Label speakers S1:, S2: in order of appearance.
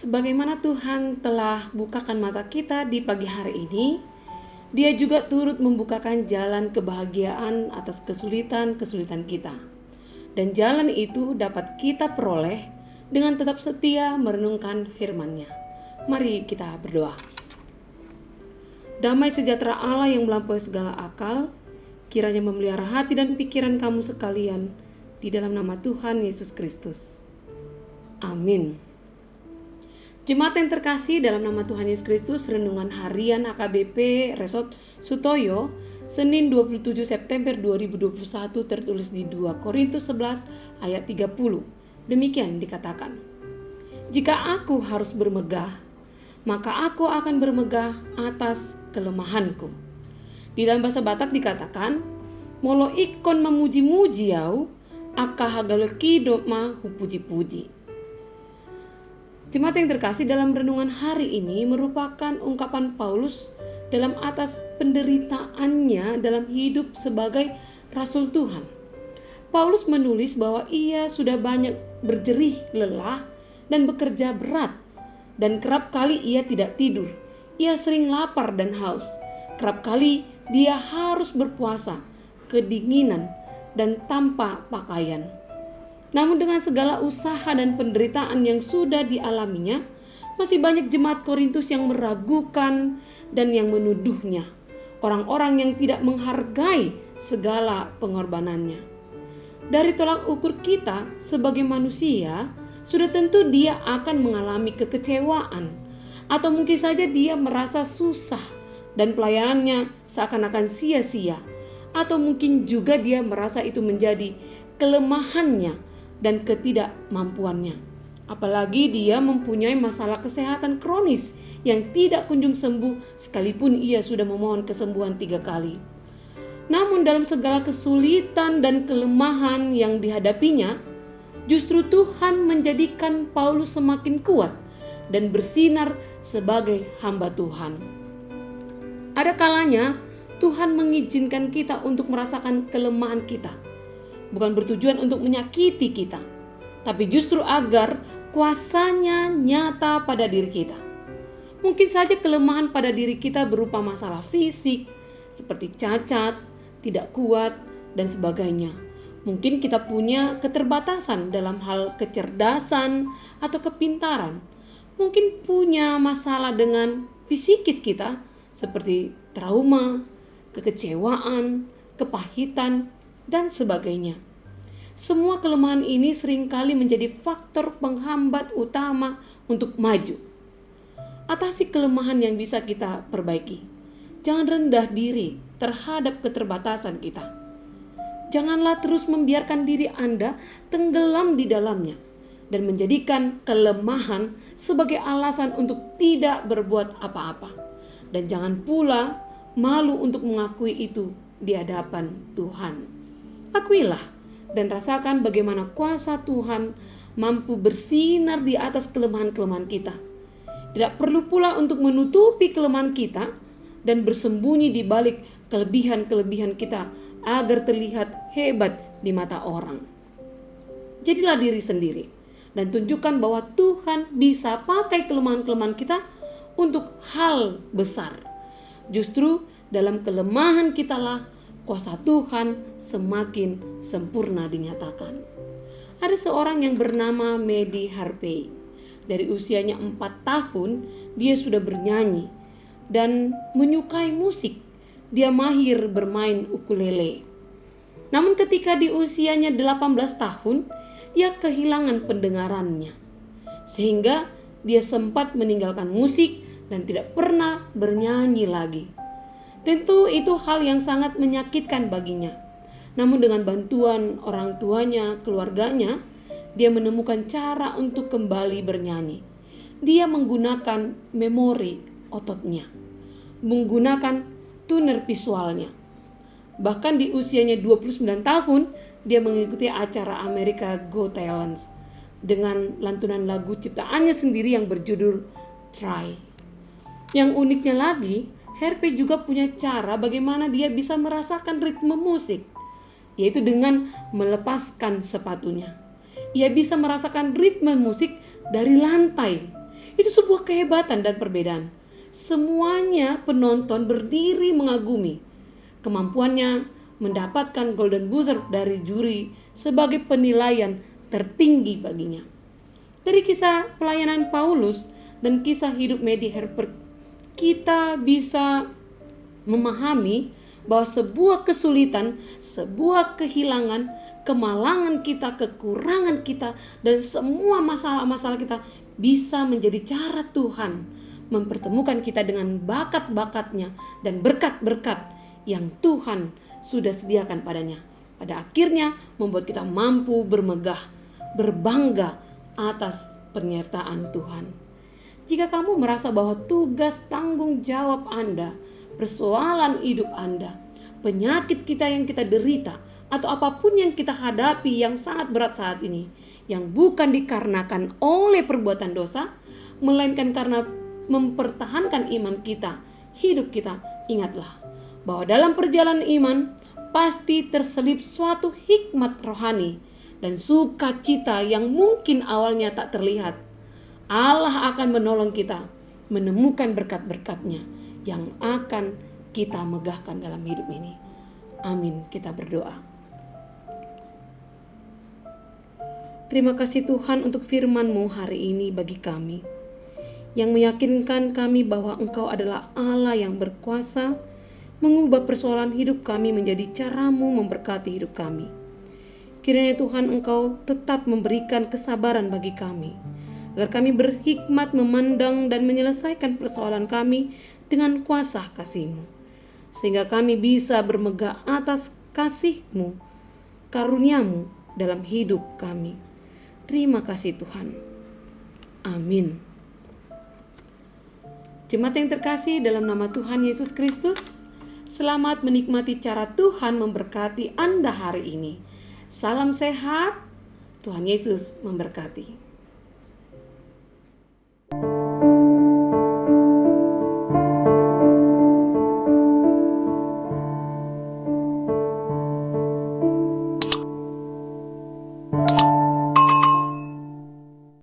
S1: Sebagaimana Tuhan telah bukakan mata kita di pagi hari ini, Dia juga turut membukakan jalan kebahagiaan atas kesulitan-kesulitan kita. Dan jalan itu dapat kita peroleh dengan tetap setia merenungkan firman-Nya. Mari kita berdoa. Damai sejahtera Allah yang melampaui segala akal, kiranya memelihara hati dan pikiran kamu sekalian di dalam nama Tuhan Yesus Kristus. Amin. Jemaat yang terkasih dalam nama Tuhan Yesus Kristus, renungan harian HKBP Resort Sutoyo, Senin 27 September 2021 tertulis di 2 Korintus 11 ayat 30. Demikian dikatakan, "Jika aku harus bermegah, maka aku akan bermegah atas kelemahanku." Di dalam bahasa Batak dikatakan, "Molo ikon memuji-muji yau, akahagalokido ma hupuji-puji." Jemaat yang terkasih, dalam renungan hari ini merupakan ungkapan Paulus dalam atas penderitaannya dalam hidup sebagai Rasul Tuhan. Paulus menulis bahwa ia sudah banyak berjerih lelah dan bekerja berat, dan kerap kali ia tidak tidur. Ia sering lapar dan haus. Kerap kali dia harus berpuasa, kedinginan, dan tanpa pakaian. Namun dengan segala usaha dan penderitaan yang sudah dialaminya, masih banyak jemaat Korintus yang meragukan dan yang menuduhnya, orang-orang yang tidak menghargai segala pengorbanannya. Dari tolak ukur kita sebagai manusia, sudah tentu dia akan mengalami kekecewaan, atau mungkin saja dia merasa susah dan pelayanannya seakan-akan sia-sia, atau mungkin juga dia merasa itu menjadi kelemahannya dan ketidakmampuannya. Apalagi dia mempunyai masalah kesehatan kronis yang tidak kunjung sembuh sekalipun ia sudah memohon kesembuhan 3 kali. Namun dalam segala kesulitan dan kelemahan yang dihadapinya, justru Tuhan menjadikan Paulus semakin kuat dan bersinar sebagai hamba Tuhan. Ada kalanya Tuhan mengizinkan kita untuk merasakan kelemahan kita, bukan bertujuan untuk menyakiti kita, tapi justru agar kuasanya nyata pada diri kita. Mungkin saja kelemahan pada diri kita berupa masalah fisik, seperti cacat, tidak kuat, dan sebagainya. Mungkin kita punya keterbatasan dalam hal kecerdasan atau kepintaran. Mungkin punya masalah dengan psikis kita, seperti trauma, kekecewaan, kepahitan, dan sebagainya. Semua kelemahan ini seringkali menjadi faktor penghambat utama untuk maju. Atasi kelemahan yang bisa kita perbaiki. Jangan rendah diri terhadap keterbatasan kita. Janganlah terus membiarkan diri Anda tenggelam di dalamnya dan menjadikan kelemahan sebagai alasan untuk tidak berbuat apa-apa. Dan jangan pula malu untuk mengakui itu di hadapan Tuhan. Akuilah dan rasakan bagaimana kuasa Tuhan mampu bersinar di atas kelemahan-kelemahan kita. Tidak perlu pula untuk menutupi kelemahan kita dan bersembunyi di balik kelebihan-kelebihan kita agar terlihat hebat di mata orang. Jadilah diri sendiri dan tunjukkan bahwa Tuhan bisa pakai kelemahan-kelemahan kita untuk hal besar. Justru dalam kelemahan kitalah kuasa Tuhan semakin sempurna dinyatakan. Ada seorang yang bernama Medi Harvey. Dari usianya 4 tahun, dia sudah bernyanyi dan menyukai musik. Dia mahir bermain ukulele. Namun ketika di usianya 18 tahun, ia kehilangan pendengarannya. Sehingga dia sempat meninggalkan musik dan tidak pernah bernyanyi lagi. Tentu itu hal yang sangat menyakitkan baginya. Namun dengan bantuan orang tuanya, keluarganya, dia menemukan cara untuk kembali bernyanyi. Dia menggunakan memori ototnya, menggunakan tuner visualnya. Bahkan di usianya 29 tahun, dia mengikuti acara America Got Talent dengan lantunan lagu ciptaannya sendiri yang berjudul Try. Yang uniknya lagi, Harvey juga punya cara bagaimana dia bisa merasakan ritme musik, yaitu dengan melepaskan sepatunya. Ia bisa merasakan ritme musik dari lantai. Itu sebuah kehebatan dan perbedaan. Semuanya penonton berdiri mengagumi kemampuannya mendapatkan Golden Buzzer dari juri sebagai penilaian tertinggi baginya. Dari kisah pelayanan Paulus dan kisah hidup Maddie Herbert, kita bisa memahami bahwa sebuah kesulitan, sebuah kehilangan, kemalangan kita, kekurangan kita, dan semua masalah-masalah kita bisa menjadi cara Tuhan mempertemukan kita dengan bakat-bakatnya dan berkat-berkat yang Tuhan sudah sediakan padanya. Pada akhirnya membuat kita mampu bermegah, berbangga atas penyertaan Tuhan. Jika kamu merasa bahwa tugas tanggung jawab Anda, persoalan hidup Anda, penyakit kita yang kita derita, atau apapun yang kita hadapi yang sangat berat saat ini, yang bukan dikarenakan oleh perbuatan dosa, melainkan karena mempertahankan iman kita, hidup kita, ingatlah bahwa dalam perjalanan iman pasti terselip suatu hikmat rohani dan sukacita yang mungkin awalnya tak terlihat. Allah akan menolong kita menemukan berkat-berkat-Nya yang akan kita megahkan dalam hidup ini. Amin. Kita berdoa. Terima kasih Tuhan untuk firman-Mu hari ini bagi kami, yang meyakinkan kami bahwa Engkau adalah Allah yang berkuasa mengubah persoalan hidup kami menjadi cara-Mu memberkati hidup kami. Kiranya Tuhan Engkau tetap memberikan kesabaran bagi kami, agar kami berhikmat memandang dan menyelesaikan persoalan kami dengan kuasa kasih-Mu, sehingga kami bisa bermegah atas kasih-Mu, karunia-Mu dalam hidup kami. Terima kasih Tuhan. Amin. Jemaat yang terkasih dalam nama Tuhan Yesus Kristus, selamat menikmati cara Tuhan memberkati Anda hari ini. Salam sehat, Tuhan Yesus memberkati.